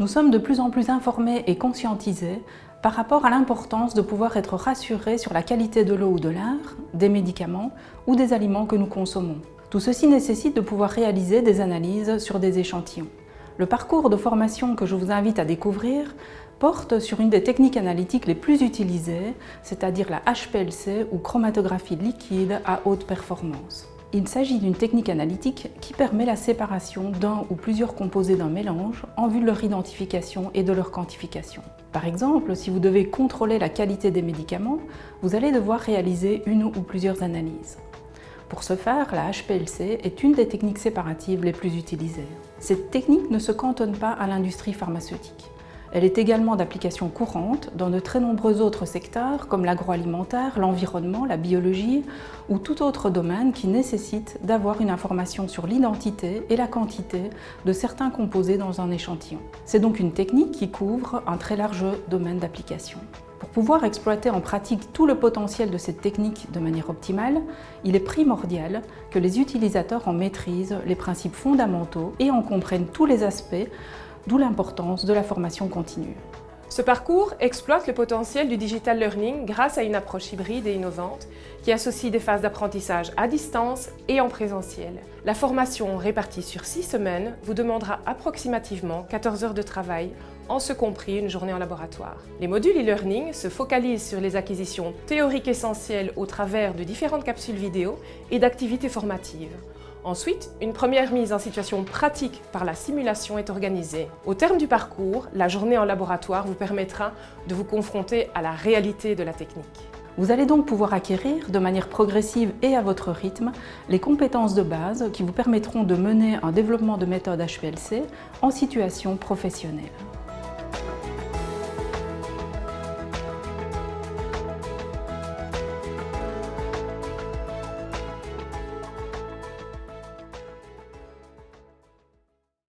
Nous sommes de plus en plus informés et conscientisés par rapport à l'importance de pouvoir être rassurés sur la qualité de l'eau ou de l'air, des médicaments ou des aliments que nous consommons. Tout ceci nécessite de pouvoir réaliser des analyses sur des échantillons. Le parcours de formation que je vous invite à découvrir porte sur une des techniques analytiques les plus utilisées, c'est-à-dire la HPLC ou chromatographie liquide à haute performance. Il s'agit d'une technique analytique qui permet la séparation d'un ou plusieurs composés d'un mélange en vue de leur identification et de leur quantification. Par exemple, si vous devez contrôler la qualité des médicaments, vous allez devoir réaliser une ou plusieurs analyses. Pour ce faire, la HPLC est une des techniques séparatives les plus utilisées. Cette technique ne se cantonne pas à l'industrie pharmaceutique. Elle est également d'application courante dans de très nombreux autres secteurs comme l'agroalimentaire, l'environnement, la biologie ou tout autre domaine qui nécessite d'avoir une information sur l'identité et la quantité de certains composés dans un échantillon. C'est donc une technique qui couvre un très large domaine d'application. Pour pouvoir exploiter en pratique tout le potentiel de cette technique de manière optimale, il est primordial que les utilisateurs en maîtrisent les principes fondamentaux et en comprennent tous les aspects, d'où l'importance de la formation continue. Ce parcours exploite le potentiel du digital learning grâce à une approche hybride et innovante qui associe des phases d'apprentissage à distance et en présentiel. La formation répartie sur 6 semaines vous demandera approximativement 14 heures de travail, en ce compris une journée en laboratoire. Les modules e-learning se focalisent sur les acquisitions théoriques essentielles au travers de différentes capsules vidéo et d'activités formatives. Ensuite, une première mise en situation pratique par la simulation est organisée. Au terme du parcours, la journée en laboratoire vous permettra de vous confronter à la réalité de la technique. Vous allez donc pouvoir acquérir de manière progressive et à votre rythme les compétences de base qui vous permettront de mener un développement de méthode HPLC en situation professionnelle.